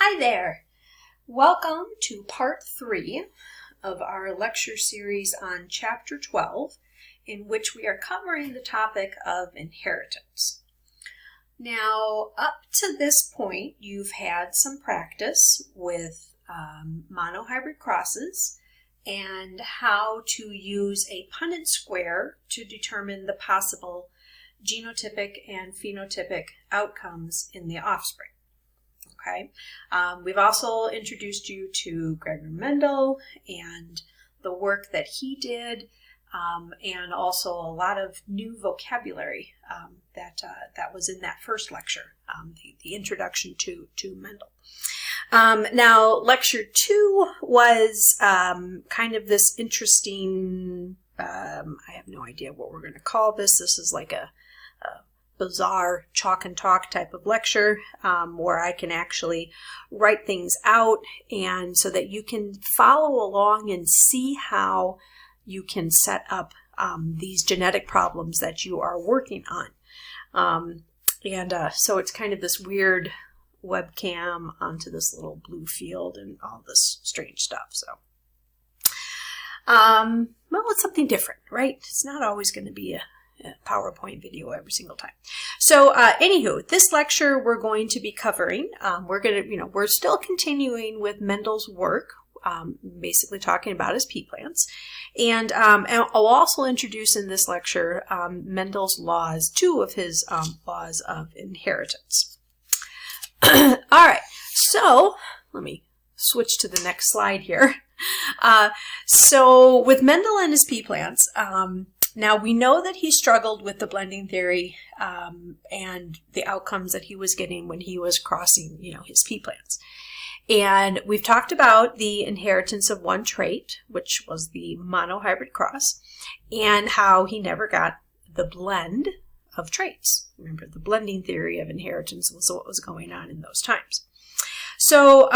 Hi there! Welcome to part 3 of our lecture series on chapter 12, in which we are covering the topic of inheritance. Now, up to this point, you've had some practice with monohybrid crosses and how to use a Punnett square to determine the possible genotypic and phenotypic outcomes in the offspring. Okay. We've also introduced you to Gregory Mendel and the work that he did, and also a lot of new vocabulary that was in that first lecture, the introduction to Mendel. Now, lecture 2 was kind of this interesting, I have no idea what we're going to call this. This is like a bizarre chalk and talk type of lecture where I can actually write things out, and so that you can follow along and see how you can set up these genetic problems that you are working on. So it's kind of this weird webcam onto this little blue field and all this strange stuff. So, well, it's something different, right? It's not always going to be a PowerPoint video every single time. So, anywho, this lecture we're going to be covering, we're still continuing with Mendel's work, basically talking about his pea plants. And I'll also introduce in this lecture Mendel's laws, 2 of his laws of inheritance. All right, so let me switch to the next slide here. So with Mendel and his pea plants, now, we know that he struggled with the blending theory and the outcomes that he was getting when he was crossing, his pea plants. And we've talked about the inheritance of one trait, which was the monohybrid cross, and how he never got the blend of traits. Remember, the blending theory of inheritance was what was going on in those times. So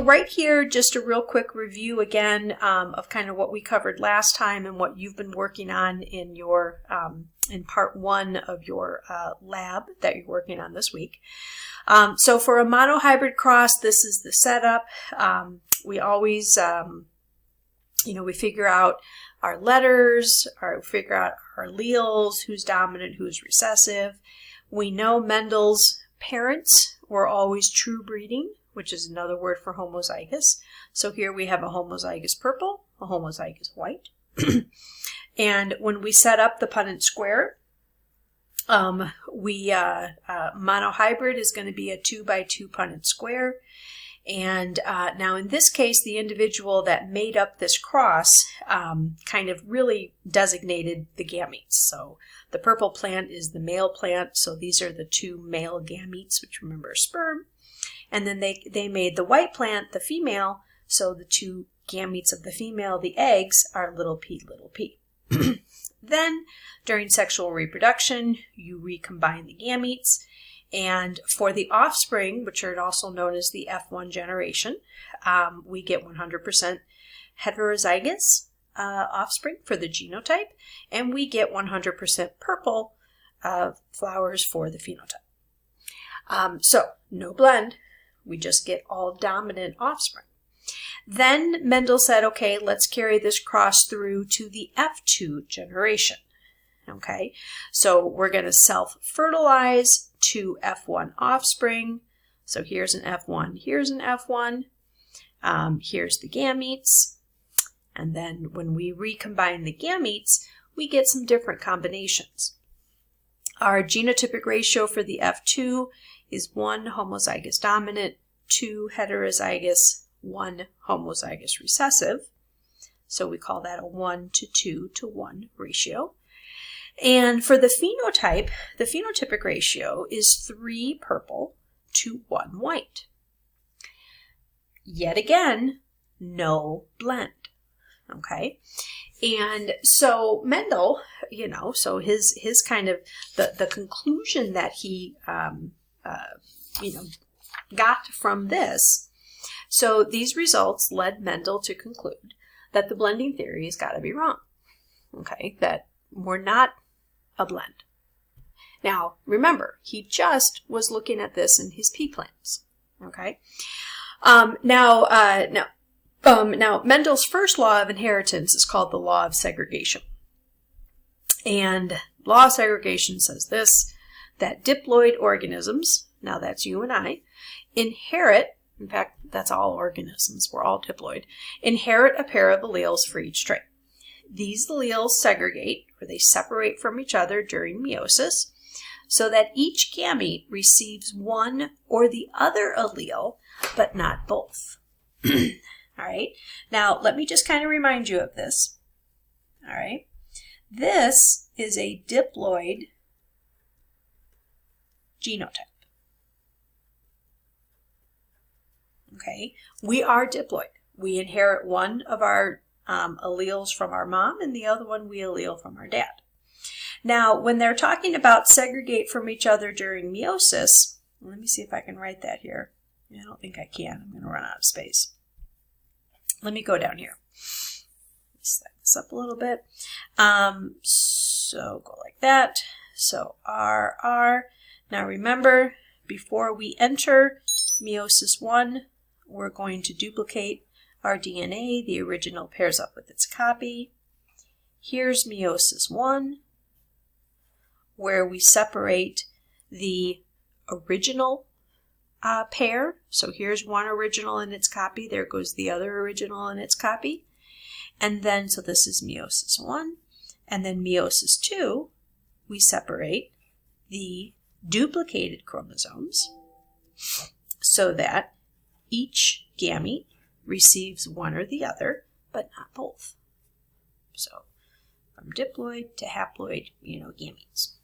right here, just a real quick review again of kind of what we covered last time and what you've been working on in your in part 1 of your lab that you're working on this week. So for a monohybrid cross, this is the setup. We always, we figure out our letters, figure out our alleles, who's dominant, who's recessive. We know Mendel's parents were always true breeding, which is another word for homozygous. So here we have a homozygous purple, a homozygous white. And when we set up the Punnett square, monohybrid is going to be a 2x2 Punnett square. And now in this case, the individual that made up this cross kind of really designated the gametes. So the purple plant is the male plant. So these are the 2 male gametes, which remember are sperm. And then they made the white plant the female, so the 2 gametes of the female, the eggs, are little p, little p. Then, during sexual reproduction, you recombine the gametes, and for the offspring, which are also known as the F1 generation, we get 100% heterozygous offspring for the genotype, and we get 100% purple flowers for the phenotype. So, no blend. We just get all dominant offspring. Then Mendel said, okay, let's carry this cross through to the F2 generation. Okay, so we're going to self-fertilize 2 F1 offspring. So here's an F1, here's an F1, here's the gametes. And then when we recombine the gametes, we get some different combinations. Our genotypic ratio for the F2 is 1 homozygous dominant, 2 heterozygous, 1 homozygous recessive. So we call that a 1:2:1 ratio. And for the phenotypic ratio is 3 purple to 1 white. Yet again, no blend. Okay. And so Mendel, so his kind of the conclusion that he, got from this. So these results led Mendel to conclude that the blending theory has got to be wrong. Okay. That we're not a blend. Now, remember, he just was looking at this in his pea plants. Okay. Now, Mendel's first law of inheritance is called the law of segregation. And law of segregation says this, that diploid organisms, now that's you and I, inherit, in fact, that's all organisms, we're all diploid, inherit a pair of alleles for each trait. These alleles segregate, or they separate from each other during meiosis, so that each gamete receives one or the other allele, but not both. All right, now let me just kind of remind you of this. All right, this is a diploid genotype. Okay, we are diploid. We inherit one of our alleles from our mom and the other one we allele from our dad. Now, when they're talking about segregate from each other during meiosis, let me see if I can write that here. I don't think I can. I'm going to run out of space. Let me go down here. Set this up a little bit. So go like that. So R. Now remember, before we enter meiosis 1, we're going to duplicate our DNA. The original pairs up with its copy. Here's meiosis 1, where we separate the original pair. So here's one original and its copy. There goes the other original and its copy. And then, so this is meiosis 1. And then meiosis 2, we separate the duplicated chromosomes so that each gamete receives one or the other, but not both. So from diploid to haploid, gametes.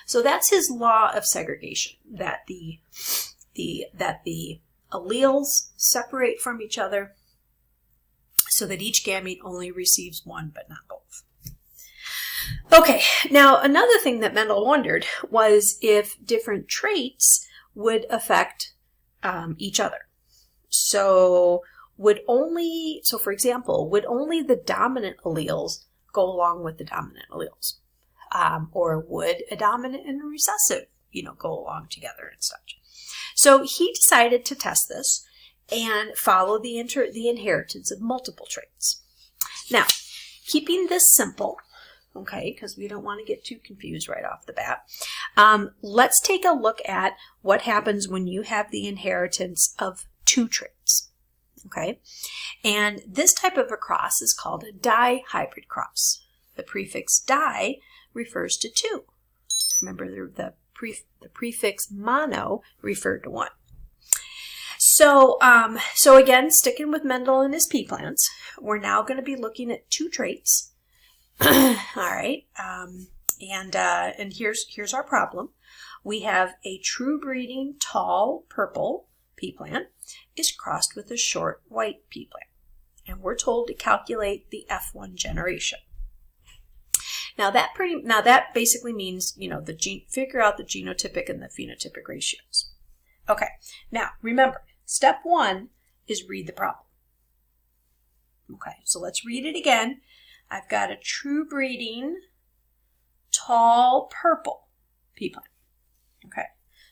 So that's his law of segregation, that the alleles separate from each other so that each gamete only receives one but not both. Okay, now another thing that Mendel wondered was if different traits would affect each other. So for example, would only the dominant alleles go along with the dominant alleles? Or would a dominant and a recessive, go along together and such? So he decided to test this and follow the inheritance of multiple traits. Now, keeping this simple, okay, because we don't want to get too confused right off the bat, let's take a look at what happens when you have the inheritance of two traits, okay? And this type of a cross is called a dihybrid cross. The prefix di refers to two. Remember, the prefix mono referred to one. So again, sticking with Mendel and his pea plants, we're now going to be looking at two traits. All right, and here's our problem. We have a true breeding tall purple pea plant is crossed with a short white pea plant, and we're told to calculate the F1 generation. Now that basically means figure out the genotypic and the phenotypic ratios. Okay, now remember, step 1 is read the problem. Okay, so let's read it again. I've got a true breeding tall purple pea plant. Okay,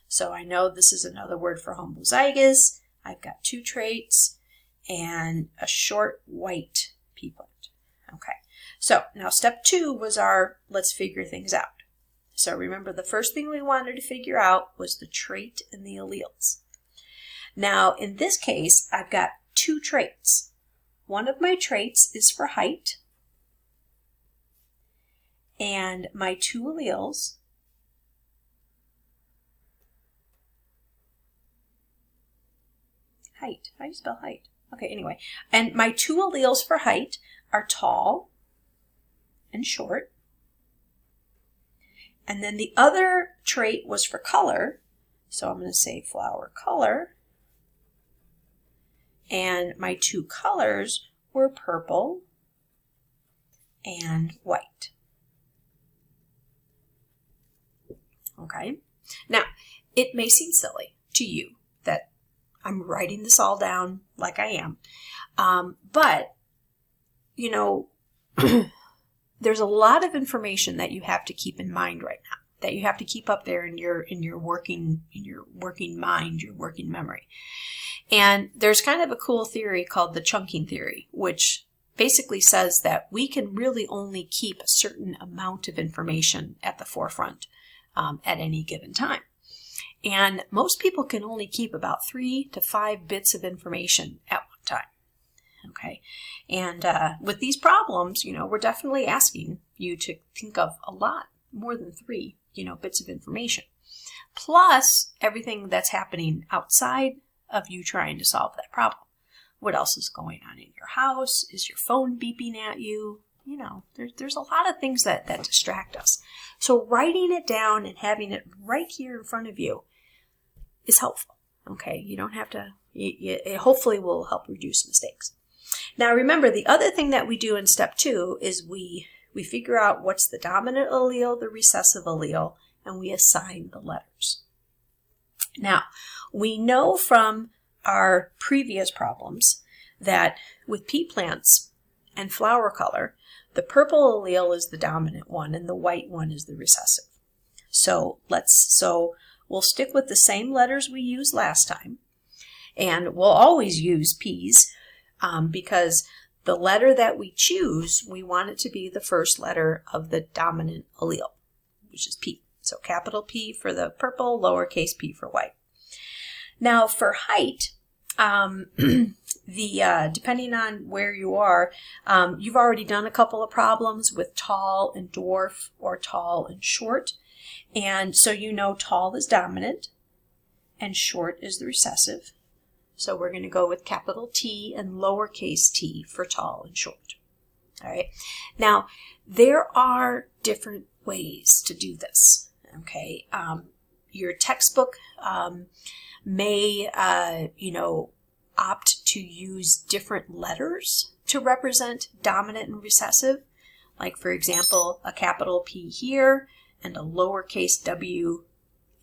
so I know this is another word for homozygous. I've got two traits and a short white pea plant. Okay, so now step 2 was our let's figure things out. So remember, the first thing we wanted to figure out was the trait and the alleles. Now in this case, I've got two traits. One of my traits is for height, and my two alleles height. How do you spell height? Okay, anyway. And my two alleles for height are tall and short. And then the other trait was for color. So I'm going to say flower color. And my two colors were purple and white. Okay. Now, it may seem silly to you that I'm writing this all down like I am. But, there's a lot of information that you have to keep in mind right now. that you have to keep up there in your working mind, your working memory. And there's kind of a cool theory called the chunking theory, which basically says that we can really only keep a certain amount of information at the forefront at any given time. And most people can only keep about 3 to 5 bits of information at one time. Okay, and with these problems, we're definitely asking you to think of a lot more than 3, bits of information, plus everything that's happening outside of you trying to solve that problem. What else is going on in your house? Is your phone beeping at you? There's a lot of things that distract us. So writing it down and having it right here in front of you is helpful. Okay, you don't have to, it hopefully will help reduce mistakes. Now remember, the other thing that we do in step 2 is we figure out what's the dominant allele, the recessive allele, and we assign the letters. Now, we know from our previous problems that with pea plants and flower color, the purple allele is the dominant one and the white one is the recessive. So we'll stick with the same letters we used last time, and we'll always use peas because the letter that we choose, we want it to be the first letter of the dominant allele, which is P. So capital P for the purple, lowercase p for white. Now for height, depending on where you are, you've already done a couple of problems with tall and dwarf or tall and short. And so tall is dominant and short is the recessive. So we're going to go with capital T and lowercase t for tall and short. All right. Now, there are different ways to do this. Okay. Your textbook may, opt to use different letters to represent dominant and recessive. Like, for example, a capital P here and a lowercase w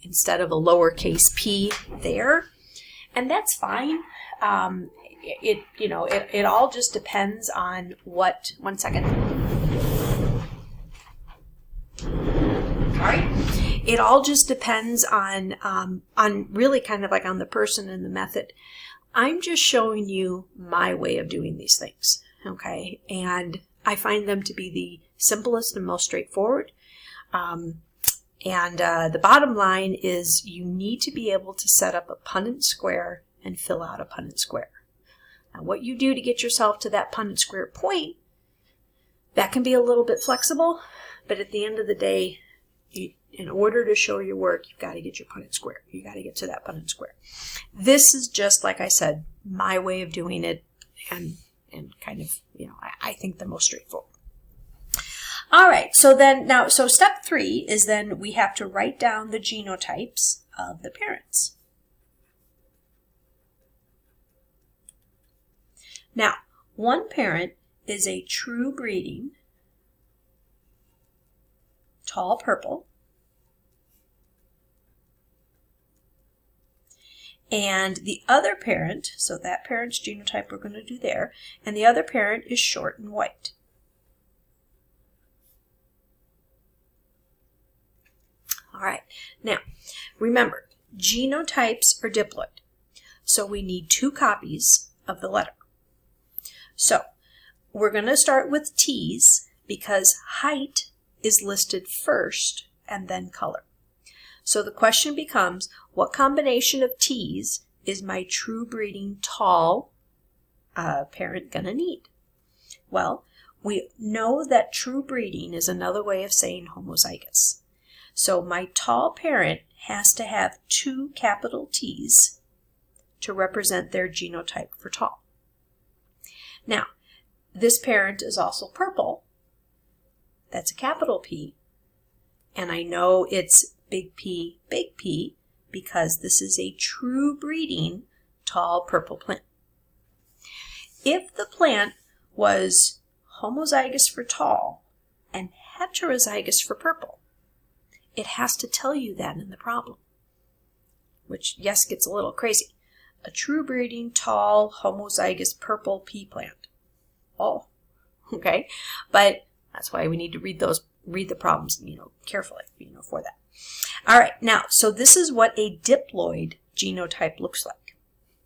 instead of a lowercase p there. And that's fine. It all just depends on what, one second. Sorry. It all just depends on really kind of like on the person and the method. I'm just showing you my way of doing these things, okay? And I find them to be the simplest and most straightforward. The bottom line is you need to be able to set up a Punnett square and fill out a Punnett square. Now, what you do to get yourself to that Punnett square point, that can be a little bit flexible, but at the end of the day, in order to show your work, you've got to get your Punnett square. You got to get to that Punnett square. This is just, like I said, my way of doing it, and kind of, I think the most straightforward. All right, so step 3 is then we have to write down the genotypes of the parents. Now, one parent is a true breeding, tall purple, and the other parent, so that parent's genotype we're going to do there, and the other parent is short and white. All right, now remember, genotypes are diploid, so we need 2 copies of the letter. So we're going to start with T's because height is listed first and then color. So the question becomes, what combination of T's is my true breeding tall parent going to need? Well, we know that true breeding is another way of saying homozygous. So my tall parent has to have 2 capital T's to represent their genotype for tall. Now, this parent is also purple. That's a capital P. And I know it's big P because this is a true breeding tall purple plant. If the plant was homozygous for tall and heterozygous for purple, it has to tell you that in the problem, which, yes, gets a little crazy. A true breeding, tall, homozygous purple pea plant. Oh, okay. But that's why we need to read the problems, carefully, for that. All right, now, so this is what a diploid genotype looks like.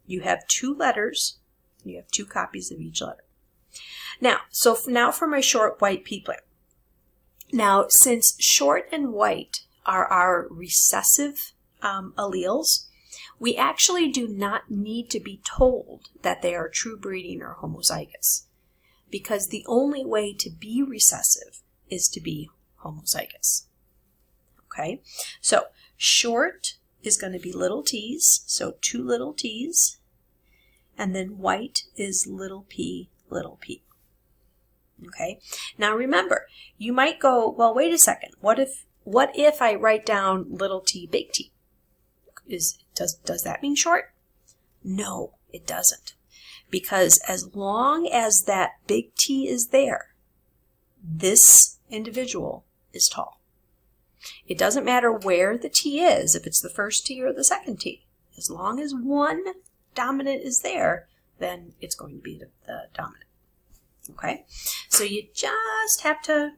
You have two letters, you have two copies of each letter. Now, now for my short white pea plant. Now, since short and white are our recessive alleles, we actually do not need to be told that they are true breeding or homozygous, because the only way to be recessive is to be homozygous. Okay, so short is going to be little t's, so two little t's, and then white is little p, little p. Okay, now remember, you might go, well, wait a second, what if I write down little t, big T? Does that mean short? No, it doesn't. Because as long as that big T is there, this individual is tall. It doesn't matter where the T is, if it's the first T or the second T. As long as one dominant is there, then it's going to be the dominant. Okay? So you just have to,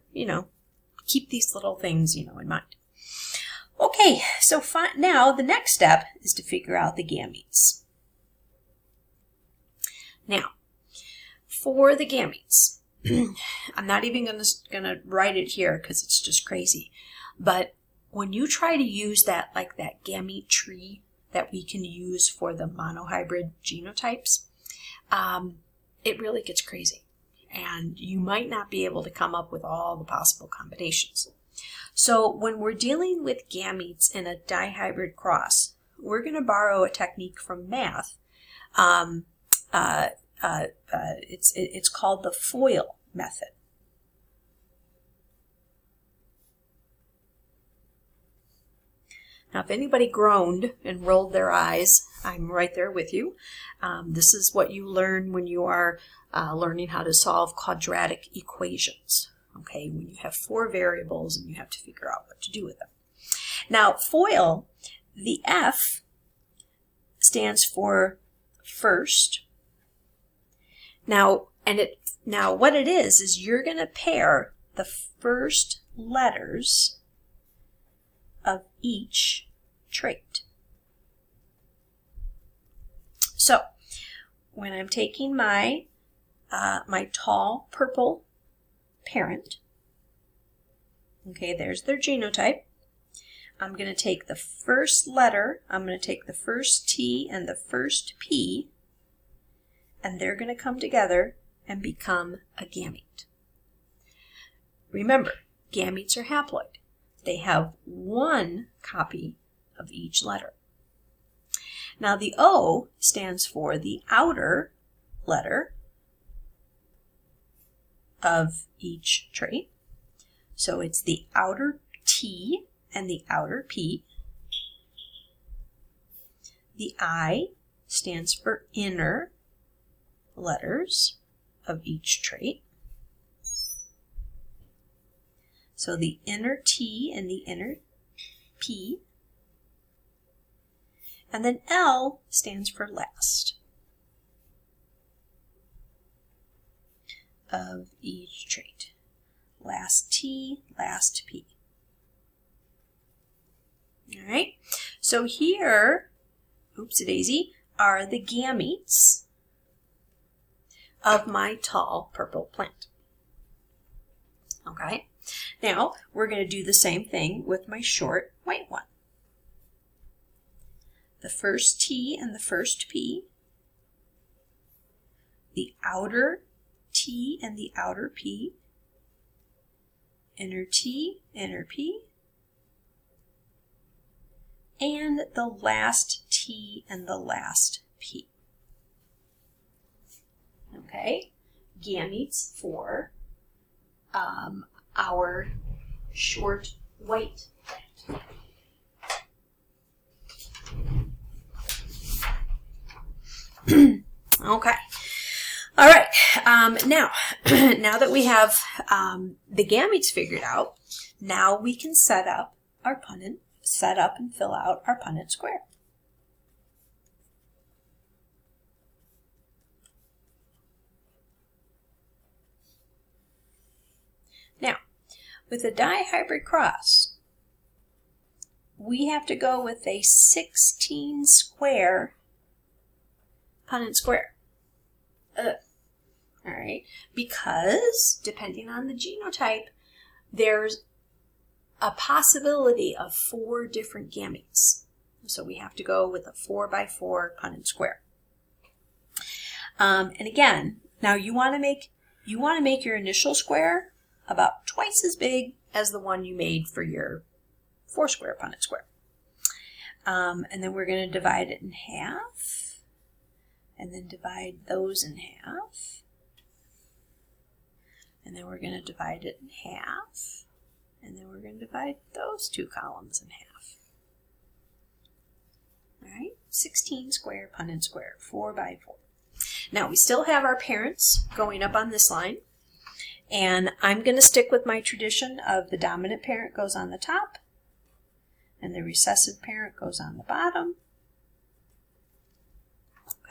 keep these little things, in mind. Okay, so now the next step is to figure out the gametes. Now, for the gametes, I'm not even going to write it here because it's just crazy. But when you try to use that gamete tree that we can use for the monohybrid genotypes, it really gets crazy. And you might not be able to come up with all the possible combinations. So when we're dealing with gametes in a dihybrid cross, we're going to borrow a technique from math. It's called the FOIL method. Now, if anybody groaned and rolled their eyes, I'm right there with you. This is what you learn when you are learning how to solve quadratic equations. Okay, when you have four variables and you have to figure out what to do with them. Now, FOIL, the F stands for first. Now, what it is you're going to pair the first letters of each trait. So, when I'm taking my tall purple parent, okay, there's their genotype. I'm going to take the first letter, I'm going to take the first T and the first P, and they're going to come together and become a gamete. Remember, gametes are haploid. They have one copy of each letter. Now the O stands for the outer letter of each trait. So it's the outer T and the outer P. The I stands for inner letters of each trait. So the inner T and the inner P. And then L stands for last of each trait. Last T, last P. All right, so here, oopsie-daisy, are the gametes of my tall purple plant. Okay, now we're going to do the same thing with my short white one. The first T and the first P, the outer T and the outer P, inner T, inner P, and the last T and the last P. Okay, gametes for our short white plant. Okay. All right. Now that we have the gametes figured out, now we can set up and fill out our Punnett square. Now, with a dihybrid cross, we have to go with a 16 square Punnett square. All right, because depending on the genotype, there's a possibility of 4 different gametes. So we have to go with a 4x4 Punnett square. And again, now you want to make your initial square about twice as big as the one you made for your 4 square Punnett square. And then we're going to divide it in half, and then divide those in half, and then we're going to divide it in half, and then we're going to divide those 2 columns in half. All right, 16 square Punnett square, 4x4. Now we still have our parents going up on this line, and I'm going to stick with my tradition of the dominant parent goes on the top, and the recessive parent goes on the bottom.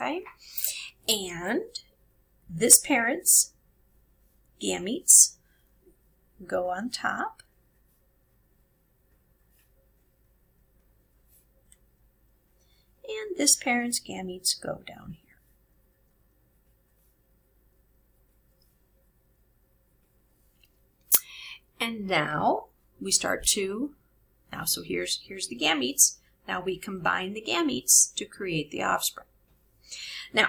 Okay, and this parent's gametes go on top, and this parent's gametes go down here. And now we start to, so here's the gametes. Now we combine the gametes to create the offspring. Now,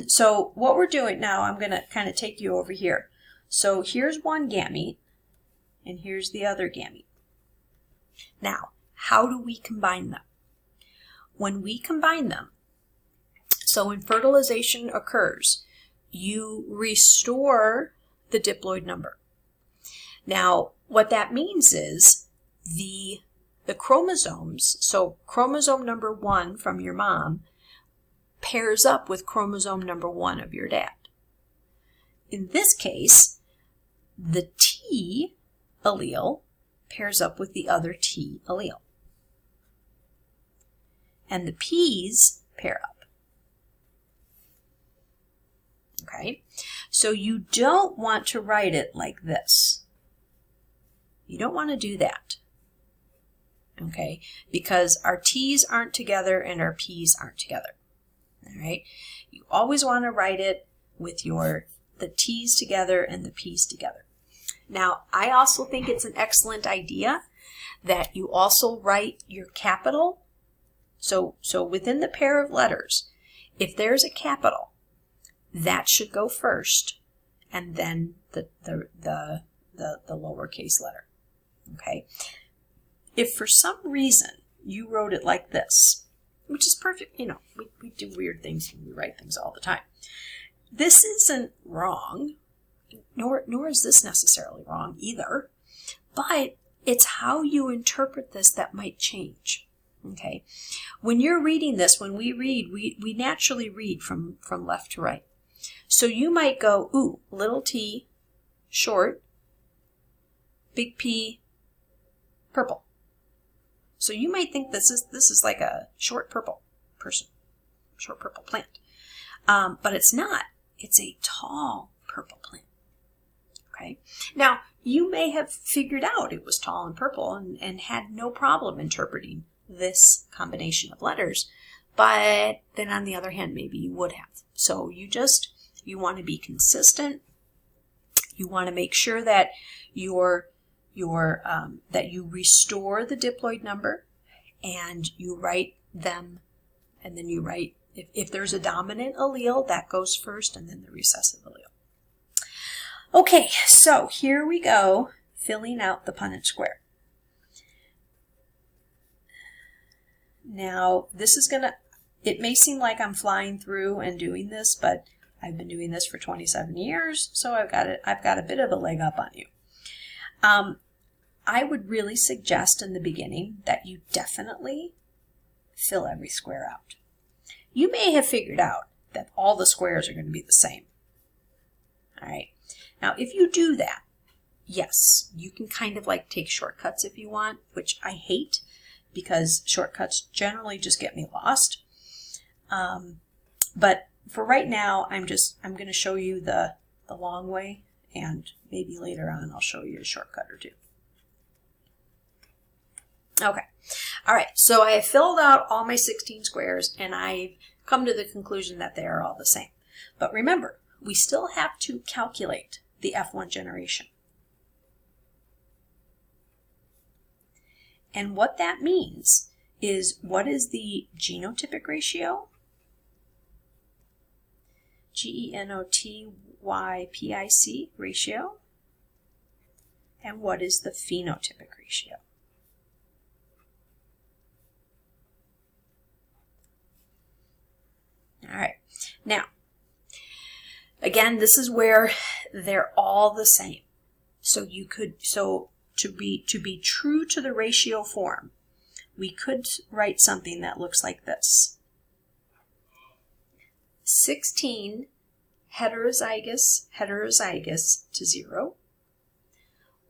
so what we're doing now, I'm going to kind of take you over here. So here's one gamete, and here's the other gamete. Now, how do we combine them? When we combine them, so when fertilization occurs, you restore the diploid number. Now, what that means is the chromosomes, so chromosome number 1 from your mom pairs up with chromosome number 1 of your dad. In this case, the T allele pairs up with the other T allele. And the P's pair up. Okay, so you don't want to write it like this. You don't want to do that, okay, because our T's aren't together and our P's aren't together, all right? You always want to write it with the T's together and the P's together. Now, I also think it's an excellent idea that you also write your capital. So within the pair of letters, if there's a capital, that should go first, and then the lowercase letter. Okay, if for some reason you wrote it like this, which is perfect, you know, we do weird things and we write things all the time. This isn't wrong, nor is this necessarily wrong either, but it's how you interpret this that might change. Okay, when you're reading this, when we read, we naturally read from left to right. So you might go, ooh, little t, short, big P, purple. So you might think this is like a short purple person, short purple plant. But it's not. It's a tall purple plant. Okay. Now, you may have figured out it was tall and purple and had no problem interpreting this combination of letters, but then on the other hand, maybe you would have. So you want to be consistent. You want to make sure that that you restore the diploid number, and you write them, and then you write, if there's a dominant allele, that goes first, and then the recessive allele. Okay, so here we go, filling out the Punnett square. Now, this is it may seem like I'm flying through and doing this, but I've been doing this for 27 years, so I've got a bit of a leg up on you. I would really suggest in the beginning that you definitely fill every square out. You may have figured out that all the squares are going to be the same. All right. Now, if you do that, yes, you can kind of like take shortcuts if you want, which I hate because shortcuts generally just get me lost. But for right now, I'm going to show you the long way, and maybe later on I'll show you a shortcut or two. Okay. All right. So I have filled out all my 16 squares, and I've come to the conclusion that they are all the same. But remember, we still have to calculate the F1 generation. And what that means is, what is the genotypic ratio? Genotypic ratio. And what is the phenotypic ratio? All right. Now, again, this is where they're all the same. So to be true to the ratio form, we could write something that looks like this. 16 heterozygous to 0.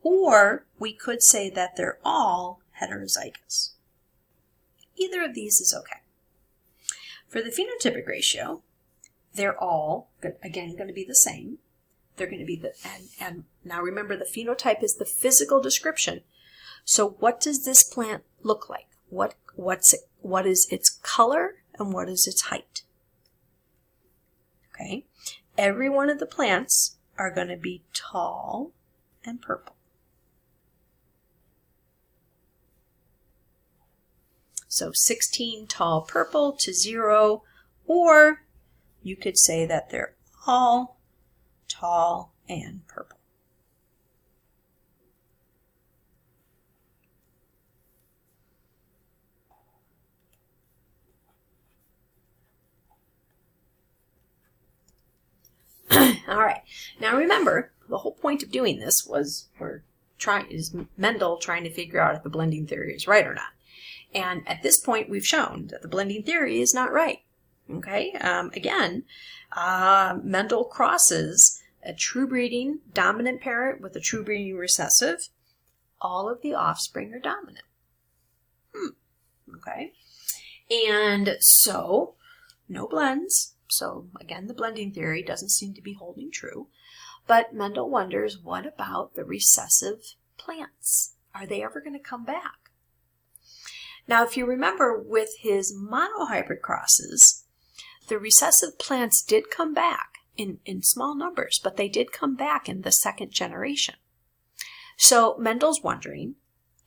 Or we could say that they're all heterozygous. Either of these is okay. For the phenotypic ratio, they're all, again, going to be the same. They're going to be and now remember, the phenotype is the physical description. So what does this plant look like? What is its color and what is its height? Okay. Every one of the plants are going to be tall and purple. So 16 tall purple to 0, or you could say that they're all tall and purple. All right. Now remember, the whole point of doing this is Mendel trying to figure out if the blending theory is right or not. And at this point, we've shown that the blending theory is not right. Okay. Again, Mendel crosses a true breeding dominant parent with a true breeding recessive. All of the offspring are dominant. Okay. And so, no blends. So again, the blending theory doesn't seem to be holding true. But Mendel wonders, what about the recessive plants? Are they ever going to come back? Now, if you remember with his monohybrid crosses, the recessive plants did come back in small numbers, but they did come back in the second generation. So Mendel's wondering,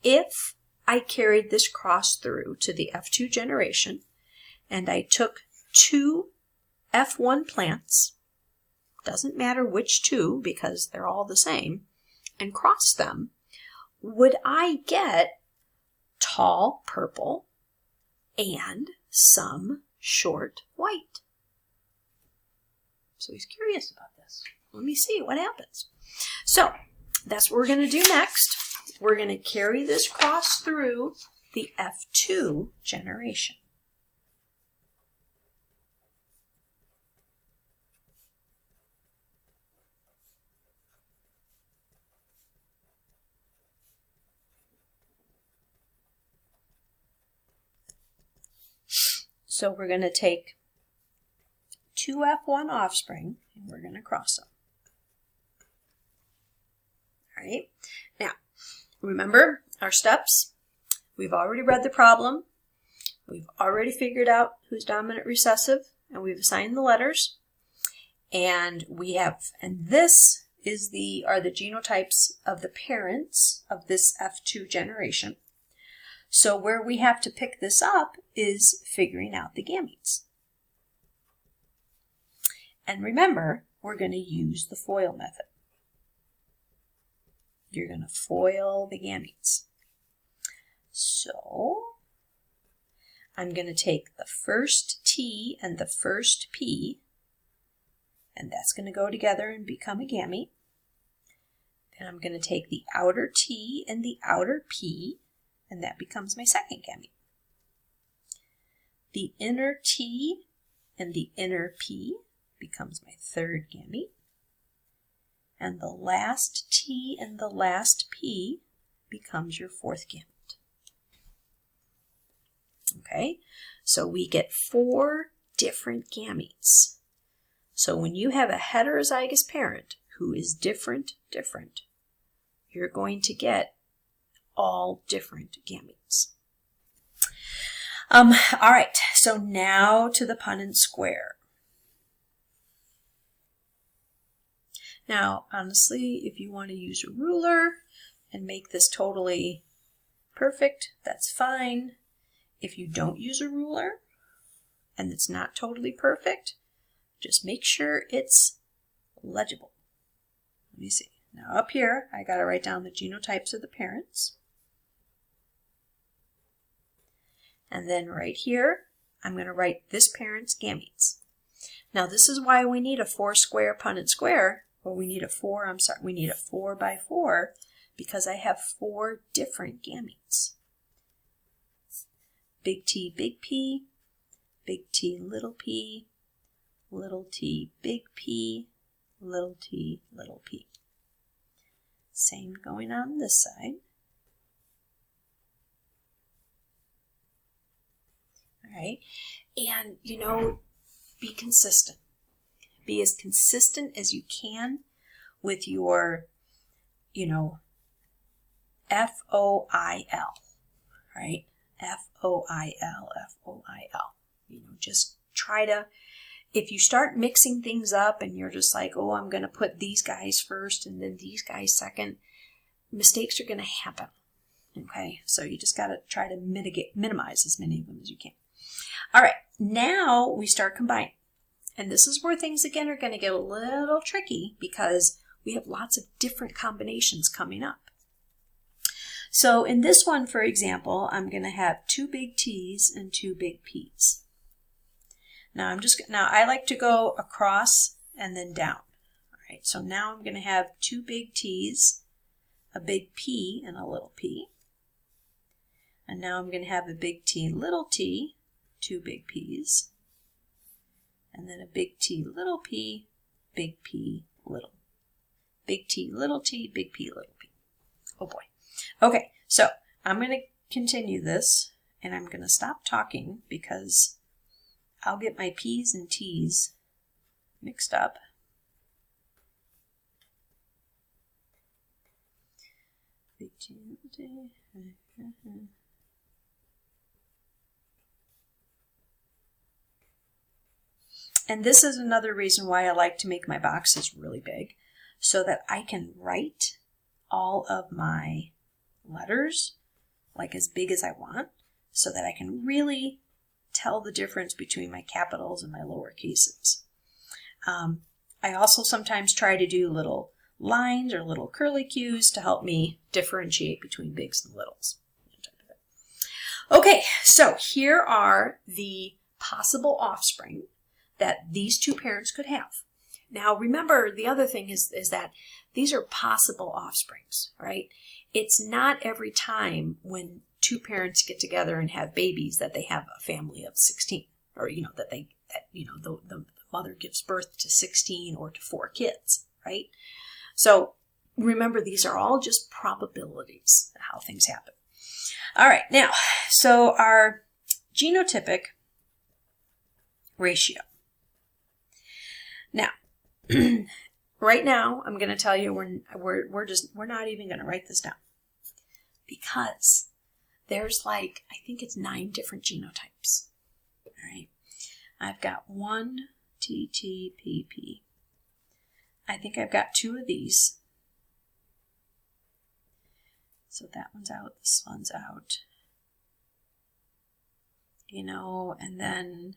if I carried this cross through to the F2 generation and I took 2 F1 plants, doesn't matter which 2 because they're all the same, and crossed them, would I get tall purple and some short white? So he's curious about this. Let me see what happens. So that's what we're going to do next. We're going to carry this cross through the F2 generation. So we're going to take 2 F1 offspring and we're going to cross them. All right. Now, remember our steps. We've already read the problem. We've already figured out who's dominant recessive, and we've assigned the letters. And this are the genotypes of the parents of this F2 generation. So where we have to pick this up is figuring out the gametes. And remember, we're going to use the FOIL method. You're going to FOIL the gametes. So I'm going to take the first T and the first P, and that's going to go together and become a gamete. Then I'm going to take the outer T and the outer P, and that becomes my second gamete. The inner T and the inner P becomes my third gamete. And the last T and the last P becomes your fourth gamete. Okay, so we get 4 different gametes. So when you have a heterozygous parent who is different, you're going to get all different gametes. All right, so now to the Punnett square. Now, honestly, if you want to use a ruler and make this totally perfect, that's fine. If you don't use a ruler and it's not totally perfect, just make sure it's legible. Let me see. Now up here, I got to write down the genotypes of the parents. And then right here, I'm going to write this parent's gametes. Now this is why we need a 4-square Punnett square. Well, we need a 4 by 4 because I have 4 different gametes. Big T, big P, big T, little p, big P, little t, little p. Same going on this side. All right, and be consistent. Be as consistent as you can with your, F-O-I-L, right? F-O-I-L, F-O-I-L. Just try to, if you start mixing things up and you're just like, oh, I'm going to put these guys first and then these guys second, mistakes are going to happen, okay? So you just got to try to minimize as many of them as you can. All right, now we start combining. And this is where things, again, are going to get a little tricky because we have lots of different combinations coming up. So in this one, for example, I'm going to have 2 big T's and 2 big P's. Now I like to go across and then down. All right, so now I'm going to have 2 big T's, a big P, and a little p. And now I'm going to have a big T, little t, 2 big P's. And then a big T, little p, big P, little. Big T, little t, big P, little p. Oh boy. Okay, so I'm going to continue this, and I'm going to stop talking because I'll get my P's and T's mixed up. Big T, little t. And this is another reason why I like to make my boxes really big, so that I can write all of my letters like as big as I want, so that I can really tell the difference between my capitals and my lower cases. I also sometimes try to do little lines or little curly cues to help me differentiate between bigs and littles. Okay, so here are the possible offspring that these 2 parents could have. Now remember, the other thing is that these are possible offsprings, right? It's not every time when 2 parents get together and have babies that they have a family of 16, or that the mother gives birth to 16 or to 4 kids, right? So remember, these are all just probabilities of how things happen. All right, now, so our genotypic ratio. Now, right now, I'm going to tell you we're not even going to write this down because there's I think it's 9 different genotypes. All right, I've got 1 TTPP. I think I've got 2 of these. So that one's out. This one's out. And then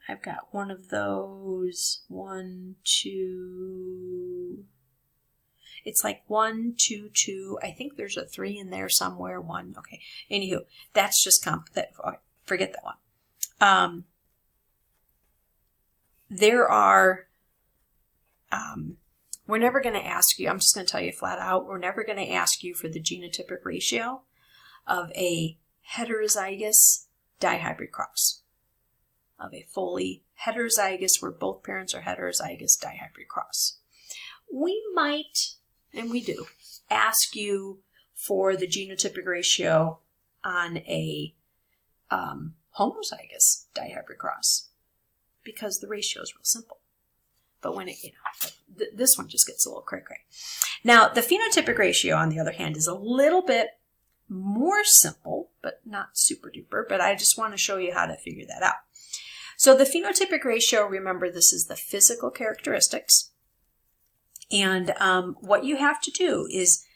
I've got 1 of those, 1, 2, it's like 1, 2, 2, I think there's a 3 in there somewhere, 1, okay, anywho, that's just, forget that one. There are, we're never going to ask you, I'm just going to tell you flat out, we're never going to ask you for the genotypic ratio of a heterozygous dihybrid cross. Of a fully heterozygous, where both parents are heterozygous dihybrid cross. We might, and we do, ask you for the genotypic ratio on a homozygous dihybrid cross because the ratio is real simple. But when this one just gets a little cray-cray. Now, the phenotypic ratio, on the other hand, is a little bit more simple, but not super duper, but I just want to show you how to figure that out. So the phenotypic ratio, remember, this is the physical characteristics. And what you have to do is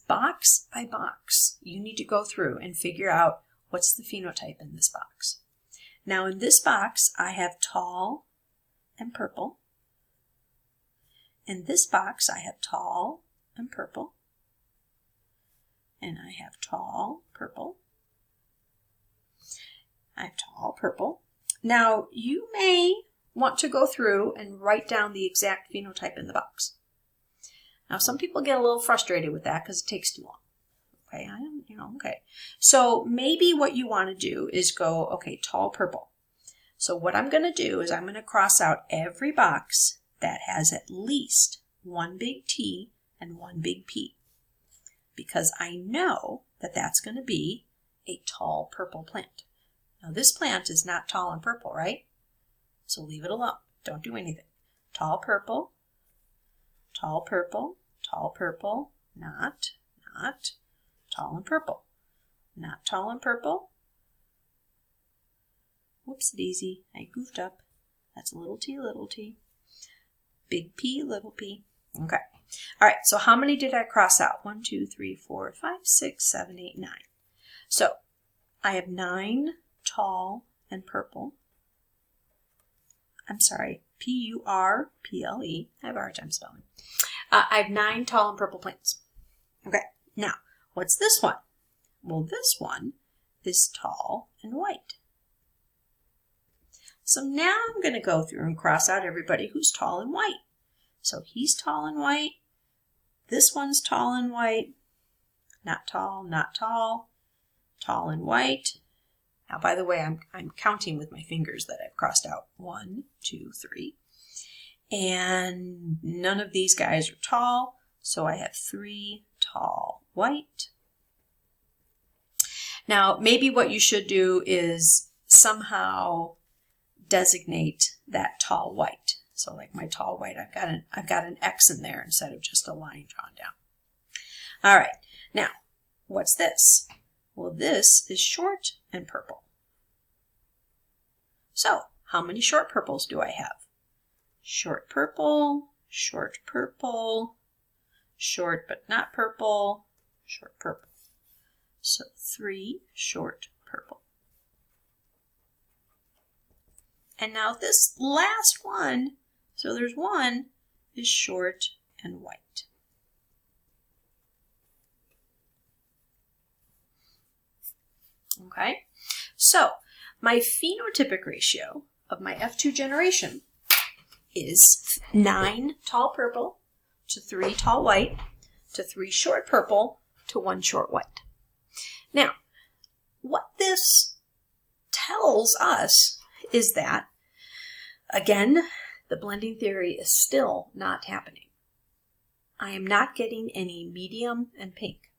box by box, you need to go through and figure out what's the phenotype in this box. Now in this box, I have tall and purple. In this box, I have tall and purple. And I have tall, purple. I have tall, purple. Now, you may want to go through and write down the exact phenotype in the box. Now, some people get a little frustrated with that because it takes too long. Okay, okay. So maybe what you want to do is go, okay, tall, purple. So what I'm going to do is I'm going to cross out every box that has at least one big T and one big P, because I know that that's going to be a tall purple plant. Now this plant is not tall and purple, right? So leave it alone. Don't do anything. Tall purple, tall purple, tall purple, not, tall and purple, not tall and purple. Whoops-a-daisy, I goofed up. That's little t, big P, little p. Okay. All right, so how many did I cross out? 1, 2, 3, 4, 5, 6, 7, 8, 9. So I have 9 tall and purple. I'm sorry, P-U-R-P-L-E. I have a hard time spelling. I have 9 tall and purple plants. Okay, now, what's this one? Well, this one is tall and white. So now I'm going to go through and cross out everybody who's tall and white. So he's tall and white. This one's tall and white. Not tall, tall and white. Now, by the way, I'm counting with my fingers that I've crossed out. 1, 2, 3. And none of these guys are tall, so I have 3 tall white. Now, maybe what you should do is somehow designate that tall white. So like my tall white, I've got an X in there instead of just a line drawn down. All right, now, what's this? Well, this is short and purple. So, how many short purples do I have? Short purple, short purple, short but not purple, short purple. So 3 short purple. And now this last one, so there's one, is short and white. Okay, so my phenotypic ratio of my F2 generation is 9 tall purple to 3 tall white to 3 short purple to 1 short white. Now, what this tells us is that, again, the blending theory is still not happening. I am not getting any medium and pink.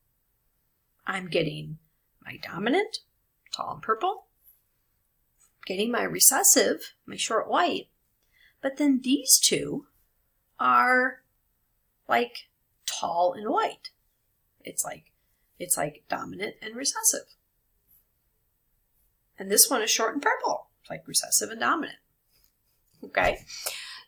I'm getting my dominant, tall and purple, getting my recessive, my short white, but then these two are like tall and white. It's like dominant and recessive. And this one is short and purple. It's like recessive and dominant. Okay?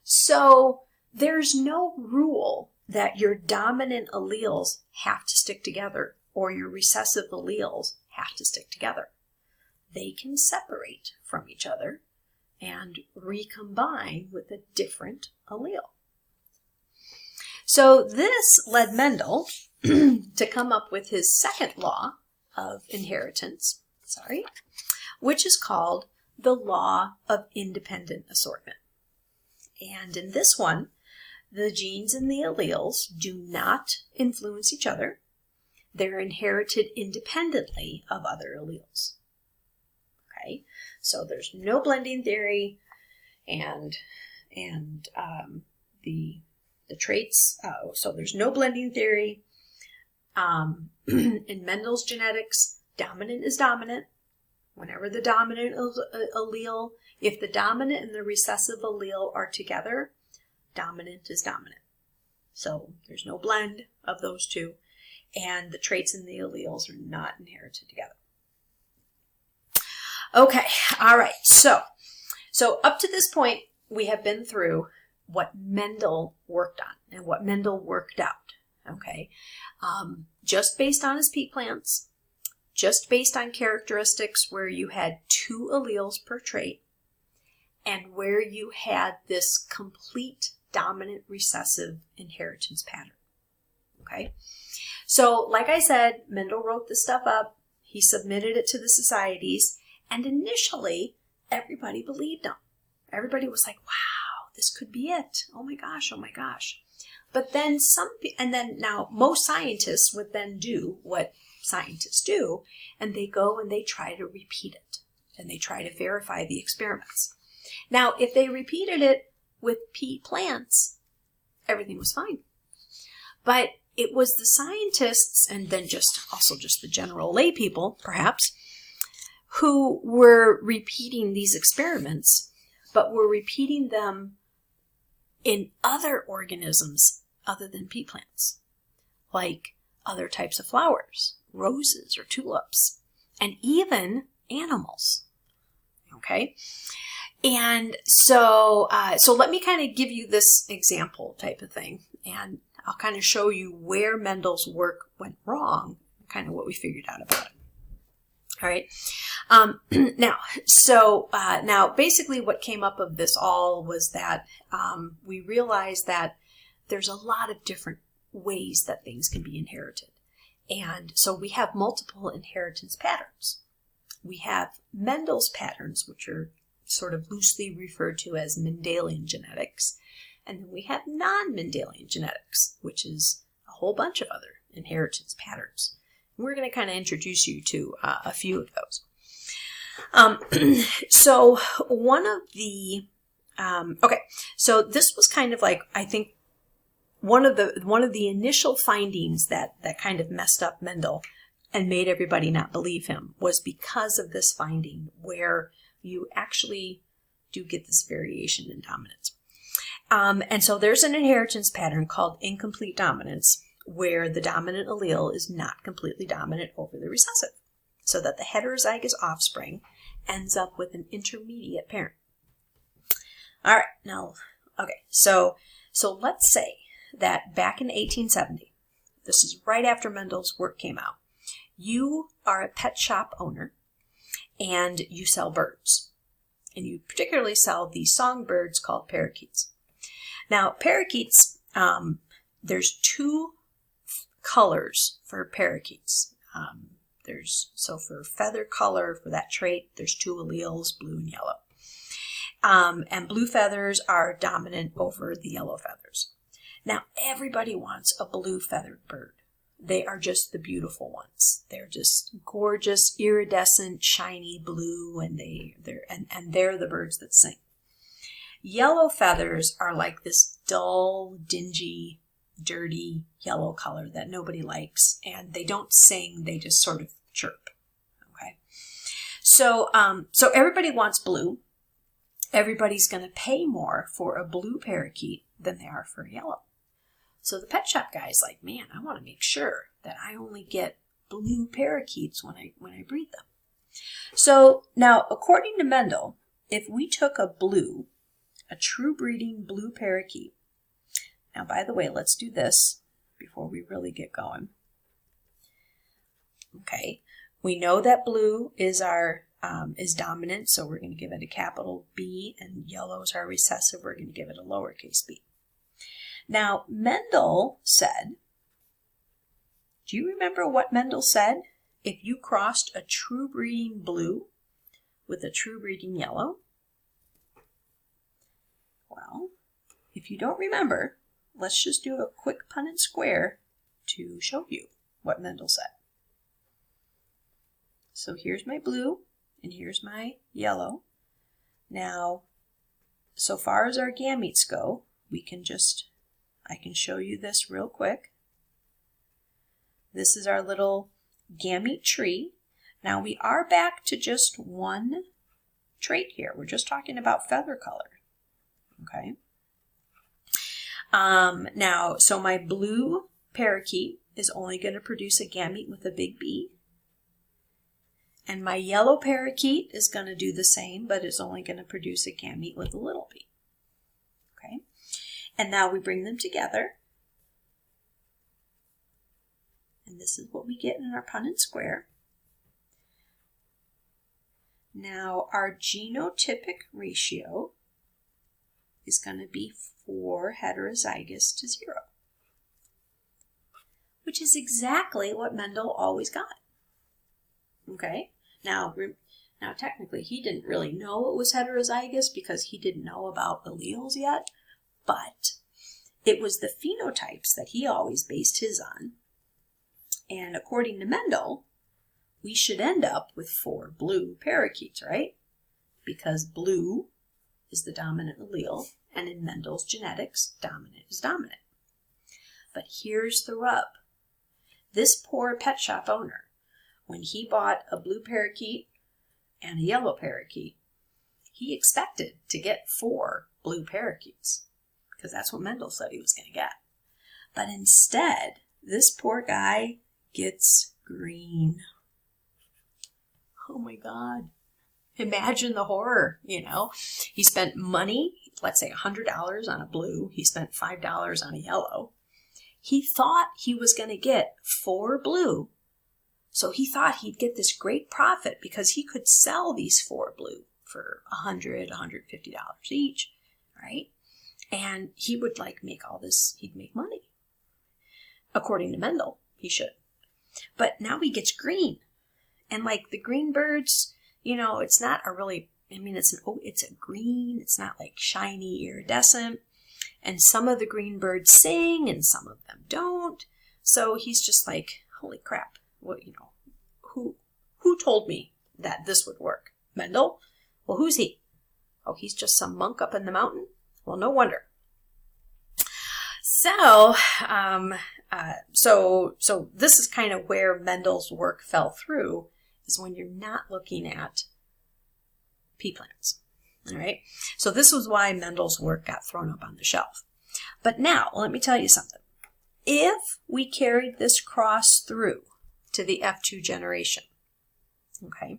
So there's no rule that your dominant alleles have to stick together or your recessive alleles have to stick together. They can separate from each other and recombine with a different allele. So this led Mendel to come up with his second law of inheritance, which is called the law of independent assortment. And in this one, the genes and the alleles do not influence each other. They're inherited independently of other alleles. Okay, so there's no blending theory, and the traits. So there's no blending theory. In Mendel's genetics, dominant is dominant. Whenever the dominant allele, if the dominant and the recessive allele are together, dominant is dominant. So there's no blend of those two. and the traits and the alleles are not inherited together. Okay, all right, so up to this point, we have been through what Mendel worked on and what Mendel worked out, okay? Just based on his peat plants, just based on characteristics where you had 2 alleles per trait, and where you had this complete dominant recessive inheritance pattern, okay? So, like I said, Mendel wrote this stuff up, he submitted it to the societies, and initially, everybody believed him. Everybody was like, wow, this could be it. Oh my gosh, oh my gosh. But then now most scientists would then do what scientists do, and they go and they try to repeat it, and they try to verify the experiments. Now, if they repeated it with peat plants, everything was fine. But it was the scientists, and then also the general lay people, perhaps, who were repeating these experiments, but were repeating them in other organisms other than peat plants, like other types of flowers, roses or tulips, and even animals. Okay? And so let me kind of give you this example type of thing, and I'll kind of show you where Mendel's work went wrong, kind of what we figured out about it. All right. Now basically what came up of this all was that we realized that there's a lot of different ways that things can be inherited. And so we have multiple inheritance patterns. We have Mendel's patterns, which are sort of loosely referred to as Mendelian genetics. And then we have non-Mendelian genetics, which is a whole bunch of other inheritance patterns. We're going to kind of introduce you to a few of those. So this was kind of like, I think, one of the initial findings that kind of messed up Mendel and made everybody not believe him was because of this finding where you actually do get this variation in dominance. And so there's an inheritance pattern called incomplete dominance, where the dominant allele is not completely dominant over the recessive, so that the heterozygous offspring ends up with an intermediate parent. All right, now, okay, so let's say that back in 1870, this is right after Mendel's work came out, you are a pet shop owner and you sell birds, and you particularly sell these songbirds called parakeets. Now, parakeets, there's 2 colors for parakeets. For feather color, for that trait, there's 2 alleles, blue and yellow. And blue feathers are dominant over the yellow feathers. Now, everybody wants a blue feathered bird. They are just the beautiful ones. They're just gorgeous, iridescent, shiny blue, and they're the birds that sing. Yellow feathers are like this dull, dingy, dirty yellow color that nobody likes, and they don't sing, they just sort of chirp. Okay, so everybody wants blue. Everybody's going to pay more for a blue parakeet than they are for a yellow. So the pet shop guy's like, man, I want to make sure that I only get blue parakeets when I breed them. So now, according to Mendel, if we took a true breeding blue parakeet. Now, by the way, let's do this before we really get going. Okay, we know that blue is is dominant, so we're going to give it a capital B, and yellow is our recessive. We're going to give it a lowercase b. Now, Mendel said, do you remember what Mendel said? If you crossed a true breeding blue with a true breeding yellow? Well, if you don't remember, let's just do a quick Punnett square to show you what Mendel said. So here's my blue, and here's my yellow. Now, so far as our gametes go, I can show you this real quick. This is our little gamete tree. Now we are back to just one trait here. We're just talking about feather color. Okay. Now, so my blue parakeet is only going to produce a gamete with a big B. And my yellow parakeet is going to do the same, but it's only going to produce a gamete with a little b. Okay? And now we bring them together. And this is what we get in our Punnett square. Now our genotypic ratio is going to be 4 heterozygous to 0, which is exactly what Mendel always got. Okay? Now technically he didn't really know it was heterozygous because he didn't know about alleles yet, but it was the phenotypes that he always based his on. And according to Mendel, we should end up with 4 blue parakeets, right? Because blue is the dominant allele, and in Mendel's genetics, dominant is dominant. But here's the rub. This poor pet shop owner, when he bought a blue parakeet and a yellow parakeet, he expected to get 4 blue parakeets because that's what Mendel said he was going to get. But instead, this poor guy gets green. Oh my God. Imagine the horror, you know. He spent money, let's say $100 on a blue. He spent $5 on a yellow. He thought he was going to get 4 blue. So he thought he'd get this great profit because he could sell these 4 blue for $100, $150 each, right? And he would make all this, he'd make money. According to Mendel, he should. But now he gets green. And like the green birds, you know, it's not a really, it's a green, it's not like shiny, iridescent. And some of the green birds sing and some of them don't. So he's just like, holy crap, what, you know, who told me that this would work? Mendel? Well, who's he? Oh, he's just some monk up in the mountain? Well, no wonder. So this is kind of where Mendel's work fell through, is when you're not looking at pea plants. All right. So this was why Mendel's work got thrown up on the shelf. But now, let me tell you something. If we carried this cross through to the F2 generation, okay,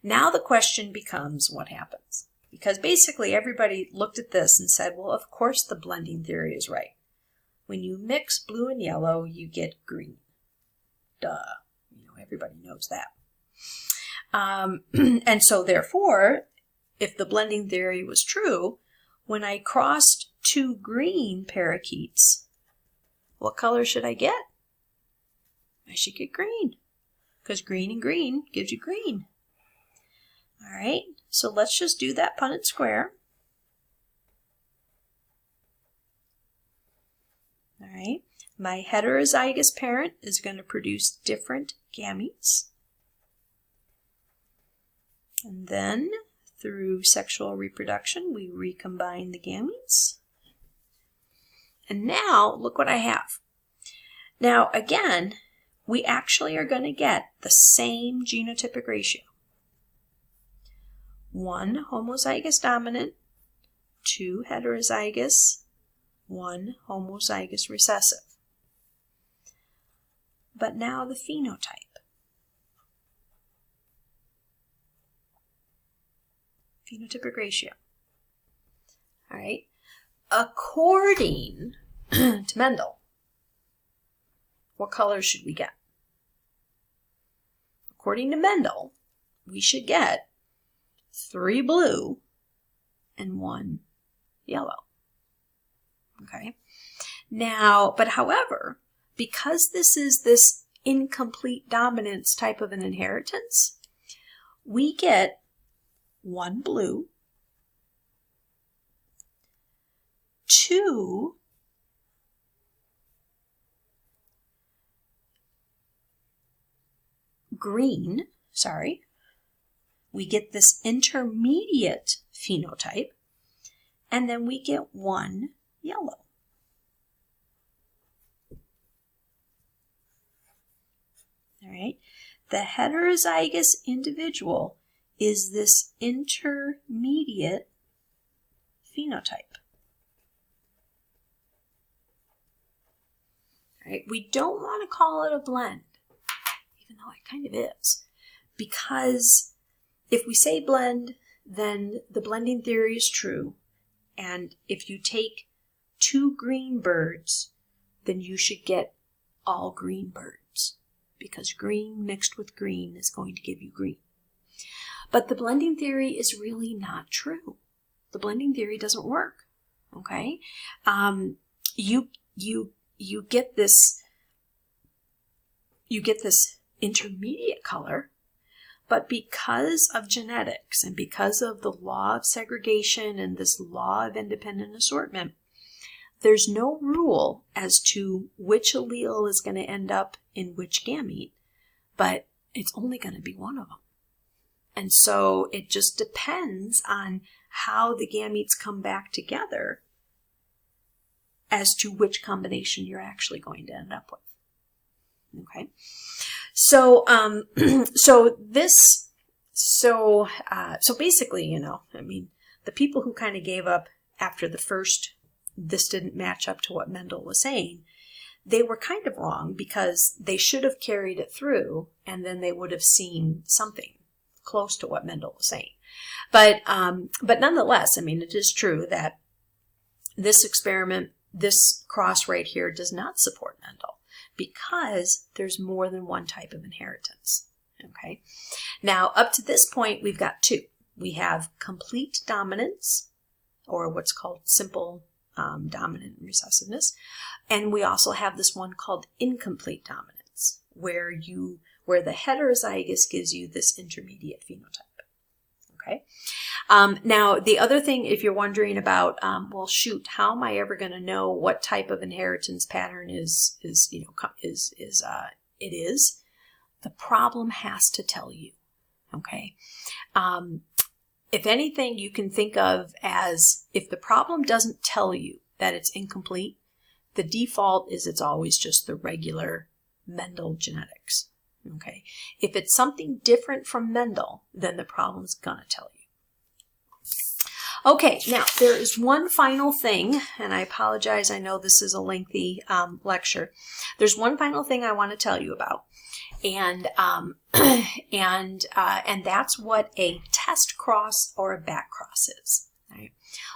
now the question becomes what happens? Because basically everybody looked at this and said, well, of course the blending theory is right. When you mix blue and yellow, you get green. Duh. You know, everybody knows that. And so therefore, if the blending theory was true, when I crossed 2 green parakeets, what color should I get? I should get green, because green and green gives you green. All right, so let's just do that Punnett square. All right, my heterozygous parent is going to produce different gametes. And then, through sexual reproduction, we recombine the gametes. And now, look what I have. Now, again, we actually are going to get the same genotypic ratio. 1 homozygous dominant, 2 heterozygous, 1 homozygous recessive. But now the phenotype. Phenotypic ratio. All right. According to Mendel, what colors should we get? According to Mendel, we should get 3 blue and 1 yellow. Okay. Now, but however, because this is this incomplete dominance type of an inheritance, we get 1 blue, 2 green, we get this intermediate phenotype, and then we get 1 yellow. All right, the heterozygous individual is this intermediate phenotype. right? We don't want to call it a blend, even though it kind of is, because if we say blend, then the blending theory is true. And if you take 2 green birds, then you should get all green birds, because green mixed with green is going to give you green. But the blending theory is really not true. The blending theory doesn't work. Okay, you get this intermediate color, but because of genetics and because of the law of segregation and this law of independent assortment, there's no rule as to which allele is going to end up in which gamete, but it's only going to be one of them. And so it just depends on how the gametes come back together as to which combination you're actually going to end up with. Okay, so basically, the people who kind of gave up after the first, this didn't match up to what Mendel was saying, they were kind of wrong, because they should have carried it through, and then they would have seen something close to what Mendel was saying. But nonetheless, it is true that this experiment, this cross right here, does not support Mendel, because there's more than one type of inheritance. Okay. Now, up to this point, we've got 2. We have complete dominance, or what's called simple dominant recessiveness, and we also have this one called incomplete dominance, where the heterozygous gives you this intermediate phenotype. Okay. Now, the other thing, if you're wondering about, how am I ever going to know what type of inheritance pattern it is? The problem has to tell you. Okay. If anything, you can think of as, if the problem doesn't tell you that it's incomplete, the default is it's always just the regular Mendel genetics. Okay. If it's something different from Mendel, then the problem's gonna tell you. Okay, now there is one final thing, and I apologize, I know this is a lengthy lecture. There's one final thing I want to tell you about, and that's what a test cross or a back cross is. Right?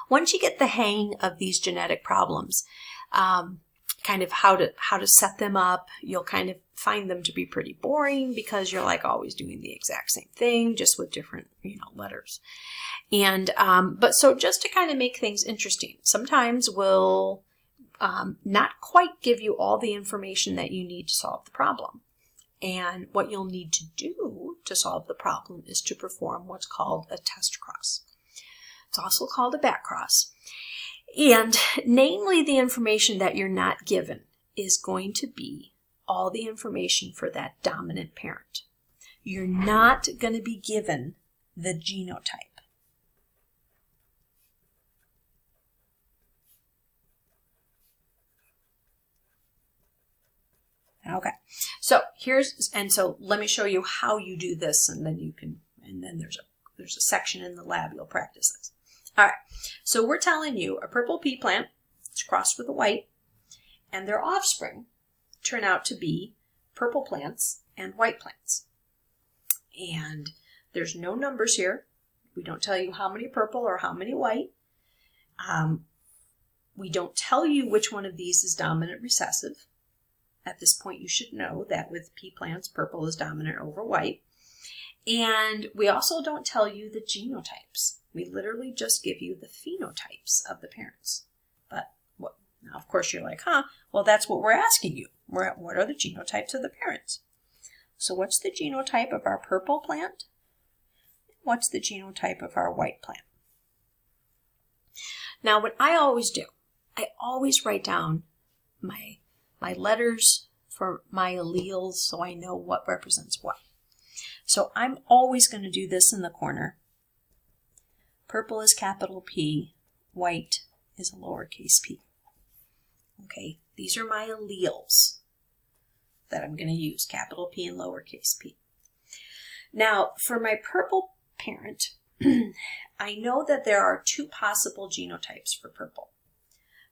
Once you get the hang of these genetic problems, kind of how to set them up, you'll kind of find them to be pretty boring, because you're like always doing the exact same thing, just with different, letters. And, but so just to kind of make things interesting, sometimes we'll, not quite give you all the information that you need to solve the problem. And what you'll need to do to solve the problem is to perform what's called a test cross. It's also called a back cross. And namely, the information that you're not given is going to be all the information for that dominant parent. You're not going to be given the genotype. Okay, so so let me show you how you do this, and then there's a section in the lab you'll practice this. All right, so we're telling you a purple pea plant is crossed with a white, and their offspring turn out to be purple plants and white plants. And there's no numbers here. We don't tell you how many purple or how many white. We don't tell you which one of these is dominant recessive. At this point, you should know that with pea plants, purple is dominant over white. And we also don't tell you the genotypes. We literally just give you the phenotypes of the parents. But now, of course, you're like, well, that's what we're asking you. What are the genotypes of the parents? So what's the genotype of our purple plant? What's the genotype of our white plant? Now, what I always do, I always write down my letters for my alleles so I know what represents what. So I'm always going to do this in the corner. Purple is capital P, white is a lowercase p. Okay, these are my alleles that I'm going to use, capital P and lowercase p. Now, for my purple parent, I know that there are 2 possible genotypes for purple.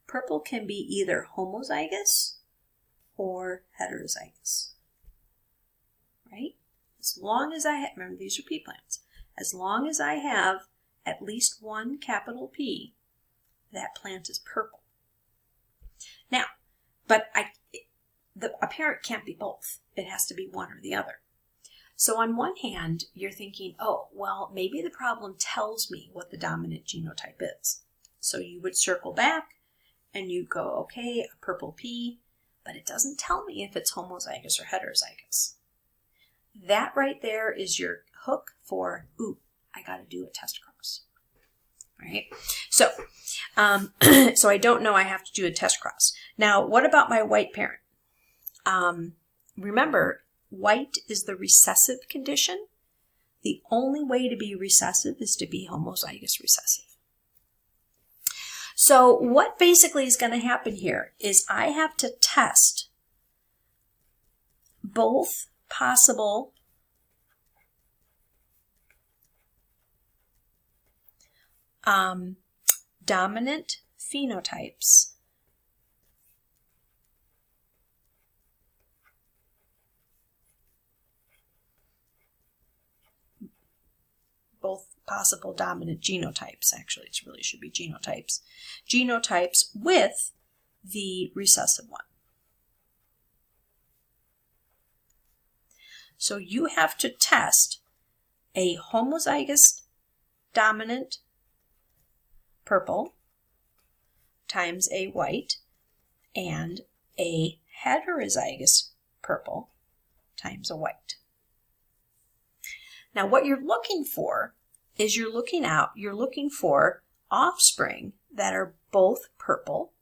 Purple can be either homozygous or heterozygous, right? As long as I have, remember these are pea plants, as long as I have at least one capital P, that plant is purple. Now, but a parent can't be both. It has to be one or the other. So on one hand, you're thinking, oh, well, maybe the problem tells me what the dominant genotype is. So you would circle back and you go, okay, a purple pea, but it doesn't tell me if it's homozygous or heterozygous. That right there is your hook for, ooh, I got to do a test cross. Right? So, so I don't know I have to do a test cross. Now, what about my white parent? Remember, white is the recessive condition. The only way to be recessive is to be homozygous recessive. So what basically is going to happen here is I have to test both possible dominant phenotypes both possible dominant genotypes, actually it really should be genotypes with the recessive one. So you have to test a homozygous dominant purple times a white and a heterozygous purple times a white. Now what you're looking for is you're looking for offspring that are both purple.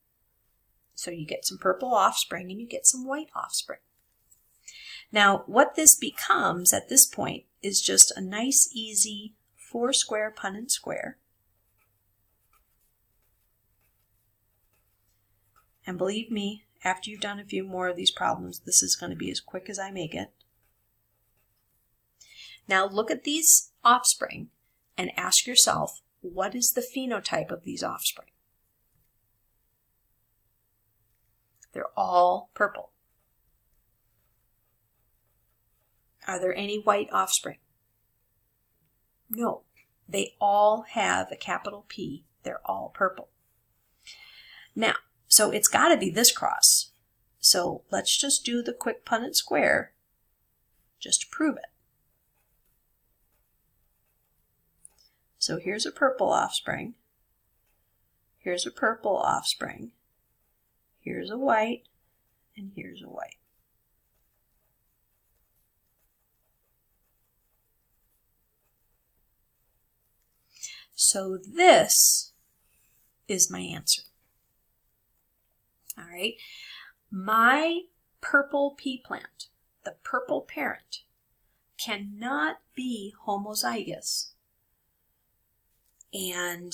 So you get some purple offspring and you get some white offspring. Now what this becomes at this point is just a nice easy 4-square Punnett square. And believe me, after you've done a few more of these problems, this is going to be as quick as I make it. Now look at these offspring and ask yourself, what is the phenotype of these offspring? They're all purple. Are there any white offspring? No. They all have a capital P. They're all purple. Now, so it's got to be this cross. So let's just do the quick Punnett square just to prove it. So here's a purple offspring. Here's a purple offspring. Here's a white, and here's a white. So this is my answer. All right. My purple pea plant, the purple parent, cannot be homozygous and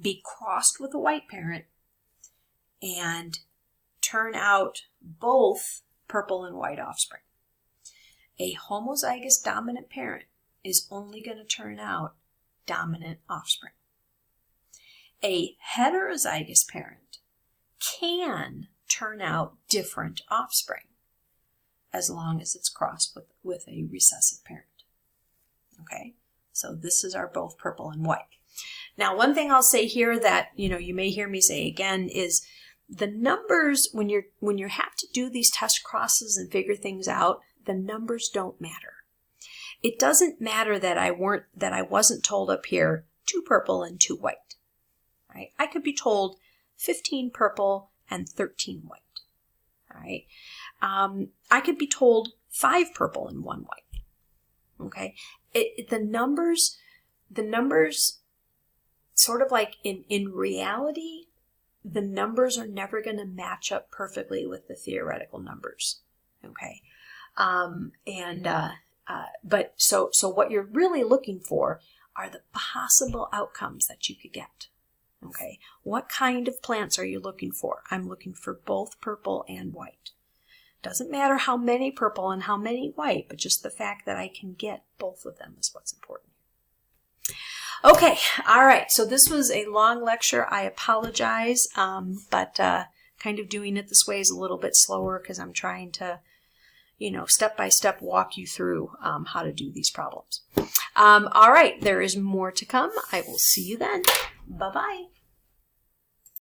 be crossed with a white parent and turn out both purple and white offspring. A homozygous dominant parent is only going to turn out dominant offspring. A heterozygous parent can turn out different offspring as long as it's crossed with a recessive parent. Okay, so this is our both purple and white. Now, one thing I'll say here that you may hear me say again is the numbers when you have to do these test crosses and figure things out, the numbers don't matter. It doesn't matter that I wasn't told up here 2 purple and 2 white. Right? I could be told 15 purple and 13 white. All right. I could be told 5 purple and 1 white. Okay. The numbers sort of like in reality, the numbers are never going to match up perfectly with the theoretical numbers. Okay. But so what you're really looking for are the possible outcomes that you could get. Okay, what kind of plants are you looking for? I'm looking for both purple and white. Doesn't matter how many purple and how many white, but just the fact that I can get both of them is what's important. Okay, all right, so this was a long lecture. I apologize, but kind of doing it this way is a little bit slower because I'm trying to, step by step walk you through how to do these problems. All right, there is more to come. I will see you then. Bye-bye.